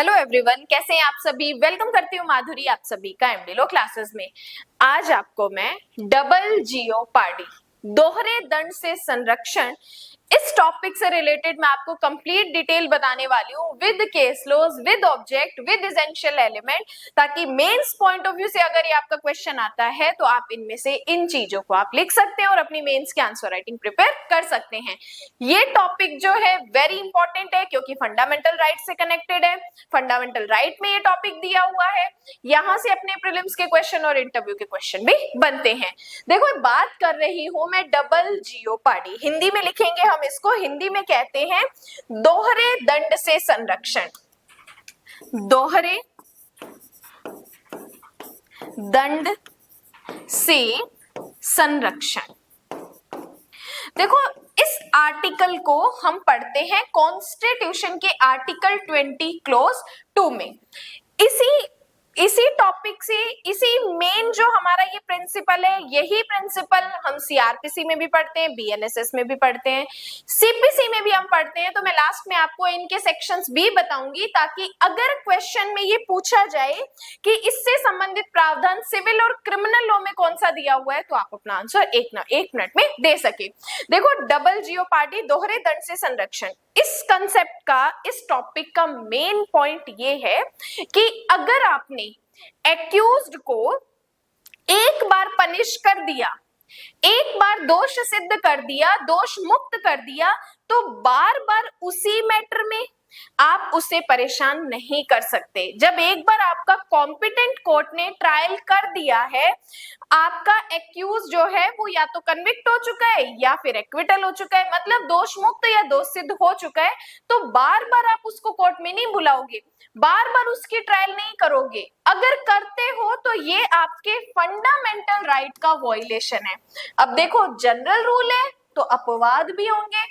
Hello everyone, कैसे हैं आप सभी। वेलकम करती हूँ माधुरी आप सभी का एमडी लो क्लासेस में। आज आपको मैं डबल जियोपार्डी, दोहरे दंड से संरक्षण, इस टॉपिक से रिलेटेड मैं आपको कंप्लीट डिटेल बताने वाली हूँ with case laws, with object, with essential element, ताकि मेंस पॉइंट ऑफ व्यू से अगर ये आपका क्वेश्चन आता है तो आप इनमें से इन चीजों को आप लिख सकते हैं और अपनी मेंस के आंसर राइटिंग प्रिपेयर कर सकते हैं। ये टॉपिक जो है वेरी इंपॉर्टेंट है क्योंकि फंडामेंटल राइट से कनेक्टेड है। फंडामेंटल राइट में ये टॉपिक दिया हुआ है, यहाँ से अपने प्रीलिम्स के क्वेश्चन और इंटरव्यू के क्वेश्चन भी बनते हैं। देखो, बात कर रही हूं मैं डबल जियोपार्डी, हिंदी में लिखेंगे हम इसको, हिंदी में कहते हैं दोहरे दंड से संरक्षण। दोहरे दंड से संरक्षण। देखो, इस आर्टिकल को हम पढ़ते हैं कॉन्स्टिट्यूशन के आर्टिकल 20 क्लोज 2 में। इसी टॉपिक से, इसी मेन जो हमारा ये प्रिंसिपल है, यही प्रिंसिपल हम सीआरपीसी में भी पढ़ते हैं, बीएलएसएस में भी पढ़ते हैं, सीपीसी में भी हम पढ़ते हैं। तो मैं लास्ट में आपको इनके सेक्शंस भी बताऊंगी ताकि अगर क्वेश्चन में ये पूछा जाए कि इससे संबंधित प्रावधान सिविल और क्रिमिनल लॉ में कौन सा दिया हुआ है तो आप अपना आंसर एक मिनट में दे सके। देखो, डबल जियोपार्डी, दोहरे दंड से संरक्षण, इस कंसेप्ट का, इस टॉपिक का मेन पॉइंट ये है कि अगर आपने एक्यूज्ड को एक बार पनिश कर दिया, एक बार दोष सिद्ध कर दिया, दोष मुक्त कर दिया, तो बार बार उसी मैटर में आप उसे परेशान नहीं कर सकते। जब एक बार आपका कॉम्पिटेंट कोर्ट ने ट्रायल कर दिया है, आपका एक्यूज जो है वो या तो कन्विक्ट हो चुका है या फिर एक्विटल हो चुका है, मतलब दोष मुक्त या दोष सिद्ध हो चुका है, तो बार बार आप उसको कोर्ट में नहीं बुलाओगे, बार बार उसकी ट्रायल नहीं करोगे। अगर करते हो तो ये आपके फंडामेंटल राइट का वॉयलेशन है। अब देखो, जनरल रूल है तो अपवाद भी होंगे।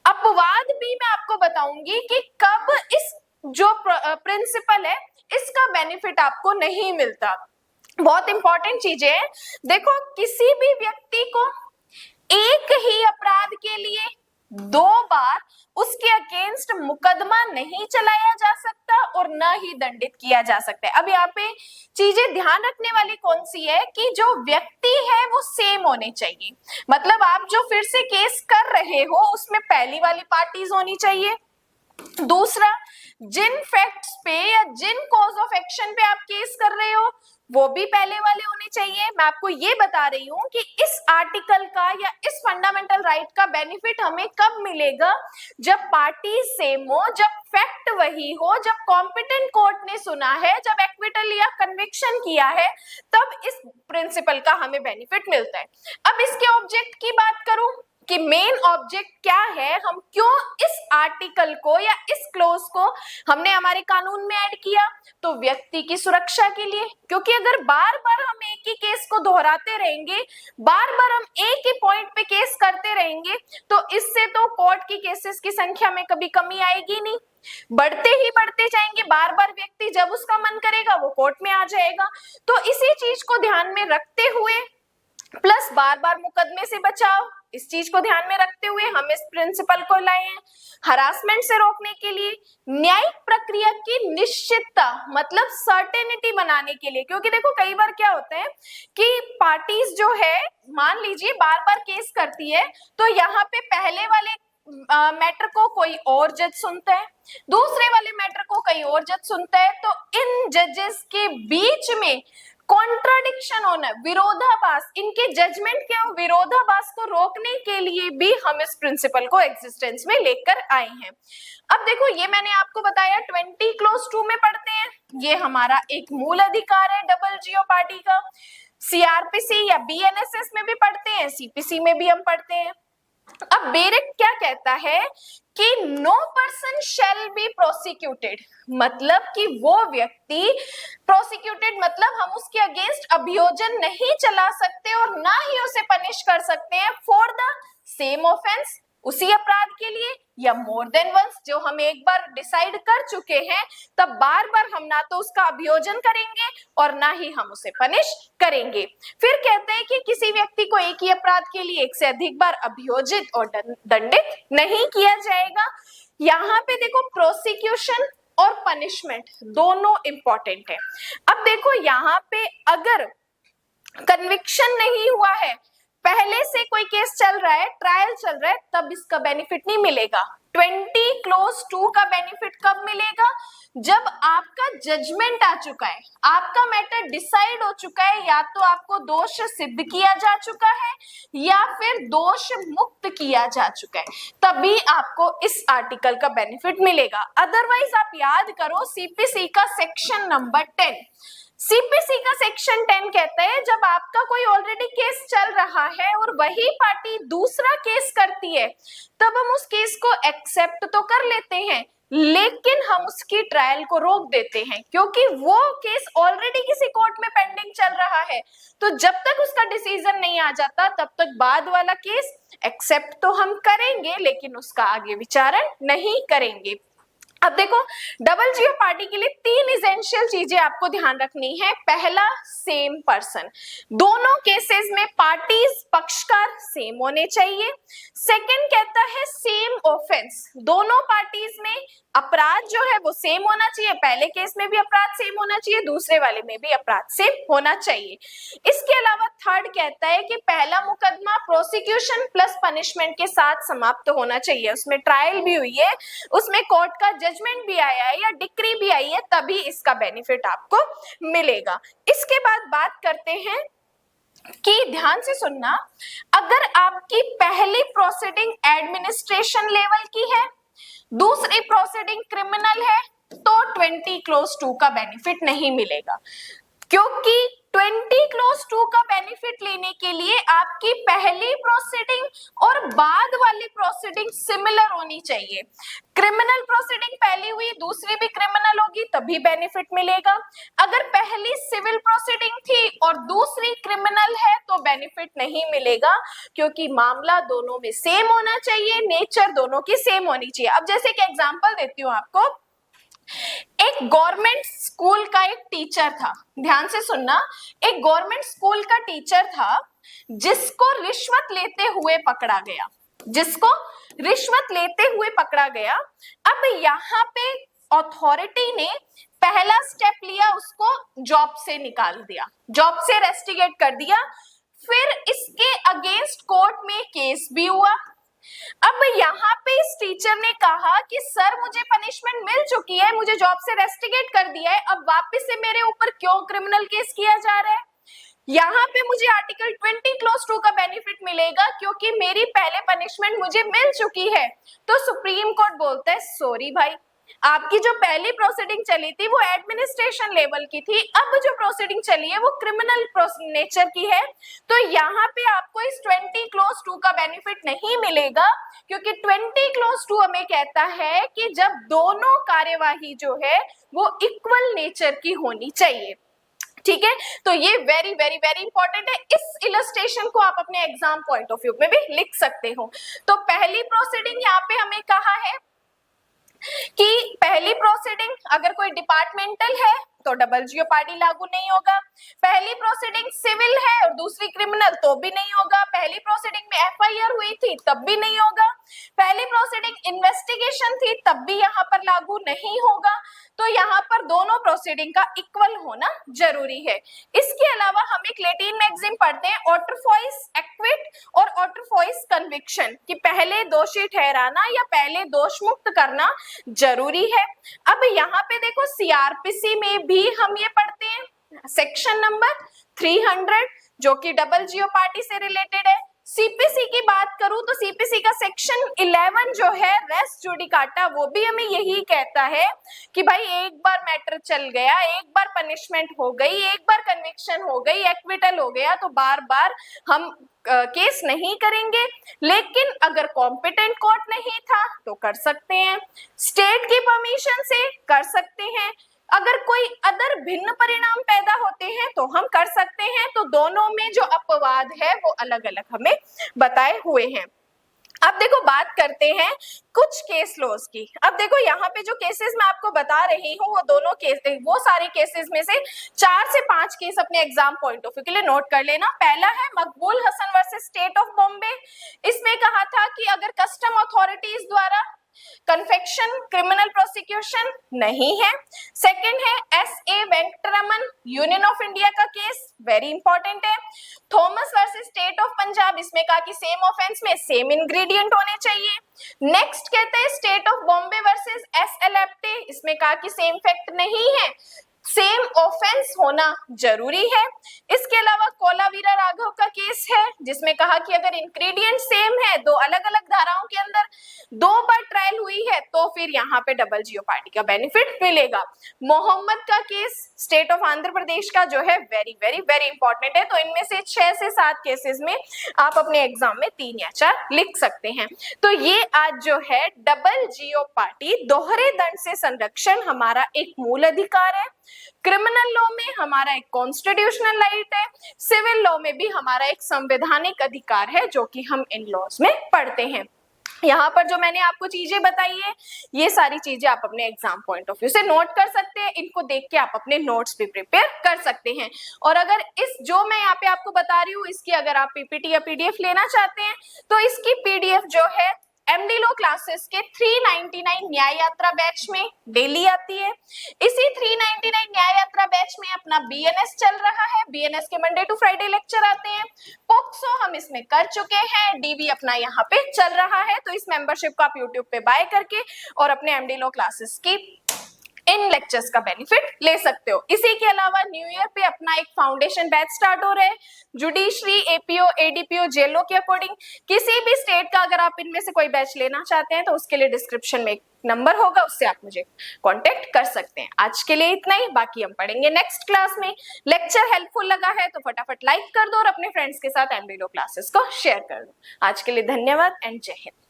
अपवाद भी मैं आपको बताऊंगी कि कब इस जो प्रिंसिपल है इसका बेनिफिट आपको नहीं मिलता। बहुत इंपॉर्टेंट चीजें हैं। देखो, किसी भी व्यक्ति को एक ही अपराध के लिए दो बार उसके अगेंस्ट मुकदमा नहीं चलाया जा सकता और न ही दंडित किया जा सकता है। अब यहाँ पे चीजें ध्यान रखने वाली कौन सी है कि जो व्यक्ति है वो सेम होने चाहिए। मतलब आप जो फिर से केस कर रहे हो उसमें पहली वाली पार्टीज होनी चाहिए। दूसरा, जिन फैक्ट्स पे या जिन कॉज ऑफ एक्शन पे आप केस कर रहे हो वो भी पहले वाले होने चाहिए। मैं आपको ये बता रही हूं कि इस आर्टिकल का या इस फंडामेंटल राइट का बेनिफिट हमें कब मिलेगा, जब पार्टी सेम हो, जब फैक्ट वही हो, जब कॉम्पिटेंट कोर्ट ने सुना है, जब एक्विटल या कन्विक्शन किया है, तब इस प्रिंसिपल का हमें बेनिफिट मिलता है। अब इसके ऑब्जेक्ट की बात करूं कि मेन ऑब्जेक्ट क्या है, हम क्यों इस आर्टिकल को या इस क्लोज को हमने हमारे कानून में ऐड किया, तो व्यक्ति की सुरक्षा के लिए। क्योंकि अगर बार बार हम एक ही केस को दोहराते रहेंगे, बार बार हम एक ही पॉइंट पे केस करते रहेंगे, तो इससे तो कोर्ट की केसेस की संख्या में कभी कमी आएगी नहीं, बढ़ते ही बढ़ते जाएंगे। बार बार व्यक्ति जब उसका मन करेगा वो कोर्ट में आ जाएगा। तो इसी चीज को ध्यान में रखते हुए, प्लस बार बार मुकदमे से बचाव, इस चीज को ध्यान में रखते हुए हम इस प्रिंसिपल को लाए हैं। हरासमेंट से रोकने के लिए, न्यायिक प्रक्रिया की निश्चितता मतलब सर्टेनिटी बनाने के लिए। क्योंकि देखो, कई बार क्या होता है कि पार्टीज जो है, मान लीजिए बार बार केस करती है, तो यहाँ पे पहले वाले मैटर को कोई और जज सुनता है, दूसरे वाले मैटर को कोई और जज सुनता है, तो इन जजेस के बीच में कॉन्ट्राडिक्शन होना, विरोधाभास, इनके जजमेंट के विरोधाभास को रोकने के लिए भी हम इस प्रिंसिपल को एग्जिस्टेंस में लेकर आए हैं। अब देखो, ये मैंने आपको बताया 20 क्लोज 2 में पढ़ते हैं, ये हमारा एक मूल अधिकार है डबल जियोपार्डी का। सीआरपीसी या बीएनएसएस में भी पढ़ते हैं, सीपीसी में भी हम पढ़ते हैं। अब बेरेक क्या कहता है कि no person shall be prosecuted, मतलब कि वो व्यक्ति प्रोसिक्यूटेड मतलब हम उसके अगेंस्ट अभियोजन नहीं चला सकते और ना ही उसे पनिश कर सकते हैं फॉर द सेम ऑफेंस, उसी अपराध के लिए, या मोर देन वंस, जो हम एक बार डिसाइड कर चुके हैं, तब बार बार हम ना तो उसका अभियोजन करेंगे और ना ही हम उसे पनिश करेंगे। फिर कहते हैं कि किसी व्यक्ति को एक ही अपराध के लिए एक से अधिक बार अभियोजित और दंडित नहीं किया जाएगा। यहाँ पे देखो, प्रोसिक्यूशन और पनिशमेंट दोनों इंपॉर्टेंट है। अब देखो यहाँ पे अगर कन्विक्शन नहीं हुआ है, पहले से कोई केस चल रहा है, ट्रायल चल रहा है, तब इसका बेनिफिट नहीं मिलेगा। 20(2) का बेनिफिट कब मिलेगा? जब आपका जजमेंट आ चुका है, आपका मैटर डिसाइड हो चुका है, या तो आपको दोष सिद्ध किया जा चुका है या फिर दोष मुक्त किया जा चुका है, तभी आपको इस आर्टिकल का बेनिफिट मिलेगा। अदरवाइज आप याद करो सीपीसी का सेक्शन नंबर 10, सीपीसी का सेक्शन 10 कहता है जब आपका कोई ऑलरेडी केस चल रहा है और वही पार्टी दूसरा केस करती है, तब हम उस केस को एक्सेप्ट तो कर लेते हैं, लेकिन हम उसकी ट्रायल को रोक देते हैं, क्योंकि वो केस ऑलरेडी किसी कोर्ट में पेंडिंग चल रहा है। तो जब तक उसका डिसीजन नहीं आ जाता, तब तक बाद वाला केस एक्सेप्ट तो हम करेंगे, लेकिन उसका आगे विचारण नहीं करेंगे। अब देखो डबल जीओ पार्टी के लिए 3 एसेंशियल चीजें आपको ध्यान रखनी है। पहला, सेम पर्सन, दोनों केसेस में पार्टीज पक्षकार सेम होने चाहिए। सेकंड कहता है सेम ऑफेंस, दोनों पार्टीज में अपराध जो है वो सेम होना चाहिए, पहले केस में भी अपराध सेम होना चाहिए, दूसरे वाले में भी अपराध सेम होना चाहिए। इसके अलावा थर्ड कहता है कि पहला मुकदमा प्रोसिक्यूशन प्लस पनिशमेंट के साथ समाप्त होना चाहिए, उसमें ट्रायल भी हुई है, उसमें कोर्ट का जजमेंट भी आया है या डिक्री भी आई है, तभी इसका बेनिफिट आपको मिलेगा। इसके बाद बात करते हैं कि ध्यान से सुनना, अगर आपकी पहली प्रोसीडिंग एडमिनिस्ट्रेशन लेवल की है, दूसरी प्रोसीडिंग क्रिमिनल है, तो 20(2) का बेनिफिट नहीं मिलेगा, क्योंकि 20(2) का बेनिफिट लेने के लिए आपकी पहली प्रोसीडिंग और बाद वाली प्रोसीडिंग सिमिलर होनी चाहिए। क्रिमिनल प्रोसीडिंग पहली हुई, दूसरी भी क्रिमिनल होगी, तभी बेनिफिट मिलेगा। अगर पहली सिविल प्रोसीडिंग थी और दूसरी क्रिमिनल है, तो बेनिफिट नहीं मिलेगा, क्योंकि मामला दोनों में सेम होना चाहिए, नेचर दोनों की सेम होनी चाहिए। अब जैसे कि एग्जांपल देती हूँ आपको, एक गवर्नमेंट स्कूल का एक टीचर था, ध्यान से सुनना, एक गवर्नमेंट स्कूल का टीचर था जिसको रिश्वत लेते हुए पकड़ा गया, जिसको रिश्वत लेते हुए पकड़ा गया। अब यहाँ पे अथॉरिटी ने पहला स्टेप लिया, उसको जॉब से निकाल दिया, जॉब से रेस्टिकेट कर दिया, फिर इसके अगेंस्ट कोर्ट में केस भी हुआ। अब यहाँ पे इस टीचर ने कहा कि सर मुझे पनिशमेंट मिल चुकी है, मुझे जॉब से रेस्टिकेट कर दिया है, अब वापस से मेरे ऊपर क्यों क्रिमिनल केस किया जा रहा है? यहाँ पे मुझे आर्टिकल 20(2) का बेनिफिट मिलेगा, क्योंकि मेरी पहले पनिशमेंट मुझे मिल चुकी है। तो सुप्रीम कोर्ट बोलता है सॉरी भाई, आपकी जो पहली प्रोसीडिंग चली थी वो एडमिनिस्ट्रेशन लेवल की थी, अब जो प्रोसीडिंग चली है वो क्रिमिनल नेचर की है, तो यहाँ पे आपको इस 20(2) का बेनिफिट नहीं मिलेगा, क्योंकि 20(2) हमें कहता है कि जब दोनों कार्यवाही जो है वो इक्वल नेचर की होनी चाहिए। ठीक है, तो ये वेरी वेरी वेरी इंपॉर्टेंट है। इस इलस्ट्रेशन को आप अपने एग्जाम पॉइंट ऑफ व्यू में भी लिख सकते हो। तो पहली प्रोसीडिंग यहाँ पे हमें कहा है कि पहली प्रोसीडिंग अगर कोई डिपार्टमेंटल है तो डबल जीओ पार्टी लागू नहीं होगा, पहली प्रोसीडिंग सिविल है और दूसरी क्रिमिनल तो भी नहीं होगा, पहली प्रोसीडिंग में एफआईआर हुई थी तब भी नहीं होगा, पहली प्रोसीडिंग इन्वेस्टिगेशन थी तब भी यहाँ पर लागू नहीं होगा। तो यहाँ पर दोनों प्रोसीडिंग का इक्वल होना जरूरी है। इसके अलावा हम एक लैटिन मैगजीन पढ़ते हैं, ऑटरफॉइस एक्विट और ऑटरफॉइस कन्विक्शन, कि पहले दोषी ठहराना या पहले दोष मुक्त करना जरूरी है। अब यहाँ पे देखो सीआरपीसी में भी हम ये पढ़ते हैं सेक्शन नंबर 300, जो कि डबल जीओ पार्टी से रिलेटेड है। सीपीसी की बात करूं तो सीपीसी का सेक्शन 11 जो है रेस जुडिकाटा, वो भी हमें यही कहता है कि भाई एक बार मैटर चल गया, एक बार पनिशमेंट हो गई, एक बार कन्विक्शन हो गई, एक्विटल हो गया, तो बार बार हम केस नहीं करेंगे। लेकिन अगर कॉम्पिटेंट कोर्ट नहीं था तो कर सकते हैं, स्टेट की परमिशन से कर सकते हैं, अगर कोई अदर भिन्न परिणाम पैदा होते हैं तो हम कर सकते हैं। तो दोनों में जो अपवाद है वो अलग अलग हमें बताए हुए हैं। अब देखो बात करते हैं कुछ केस लॉज की। अब देखो यहाँ पे जो केसेस मैं आपको बता रही हूँ वो दोनों केस, वो सारे केसेस में से 4 से 5 केस अपने एग्जाम पॉइंट ऑफ व्यू के लिए नोट कर लेना। पहला है Maqbool Hasan versus state of Bombay. इसमें कहा था कि अगर कस्टम अथॉरिटीज द्वारा कन्फेक्शन क्रिमिनल प्रोसिक्यूशन नहीं है। सेकंड है S.A. Venkataraman union of India का केस, वेरी इंपॉर्टेंट है। Thomas versus state of Punjab, इसमें कहा कि सेम ऑफेंस में सेम इंग्रेडिएंट होने चाहिए। नेक्स्ट कहते हैं state of Bombay versus S.L. Apte, इसमें कहा कि सेम फैक्ट नहीं है, सेम ऑफेंस होना जरूरी है। इसके अलावा कोलावीरा राघव का केस है जिसमें कहा कि अगर इंग्रेडिएंट सेम है, दो अलग अलग धाराओं के अंदर 2 बार ट्रायल हुई है, तो फिर यहाँ पे डबल जीओपार्डी का बेनिफिट मिलेगा। मोहम्मद का case state of Andhra Pradesh का जो है वेरी वेरी वेरी इंपॉर्टेंट है। तो इनमें से 6 से 7 केसेस में आप अपने एग्जाम में 3 या 4 लिख सकते हैं। तो ये आज जो है डबल जीओपार्डी, दोहरे दंड से संरक्षण हमारा एक मूल अधिकार है। क्रिमिनल लॉ में हमारा एक कॉन्स्टिट्यूशनल राइट है, सिविल लॉ में भी हमारा एक संवैधानिक अधिकार है जो कि हम इन लॉज में पढ़ते हैं। यहाँ पर जो मैंने आपको चीजें बताई है, ये सारी चीजें आप अपने एग्जाम पॉइंट ऑफ व्यू से नोट कर सकते हैं, इनको देख के आप अपने नोट्स भी प्रिपेयर कर सकते हैं। और अगर इस जो मैं यहाँ पे आपको बता रही हूँ इसकी अगर आप पीपीटी या पीडीएफ लेना चाहते हैं तो इसकी पीडीएफ जो है एमडी लॉ क्लासेस के 399 न्याय यात्रा बैच में डेली आती है। इसी 399 न्याय यात्रा बैच में अपना बीएनएस चल रहा है, बीएनएस के मंडे टू फ्राइडे लेक्चर आते हैं। पोक्सो हम इसमें कर चुके हैं, डीबी अपना यहाँ पे चल रहा है। तो इस मेंबरशिप को आप यूट्यूब पे बाय करके और अपने एमडी लॉ क्लासेस की इन लेक्चर्स का बेनिफिट ले सकते हो। इसी के अलावा न्यू ईयर पे अपना एक फाउंडेशन बैच स्टार्ट हो रहा है, जुडिशरी, एपीओ, एडीपीओ, जेलों के अकॉर्डिंग। किसी भी स्टेट का अगर आप इनमें से कोई बैच लेना चाहते हैं तो उसके लिए डिस्क्रिप्शन में एक नंबर होगा, उससे आप मुझे कांटेक्ट कर सकते हैं। आज के लिए इतना ही, बाकी हम पढ़ेंगे नेक्स्ट क्लास में। लेक्चर हेल्पफुल लगा है तो फटाफट लाइक कर दो और अपने फ्रेंड्स के साथ एमडी लॉ क्लासेस को शेयर कर दो। आज के लिए धन्यवाद एंड जय हिंद।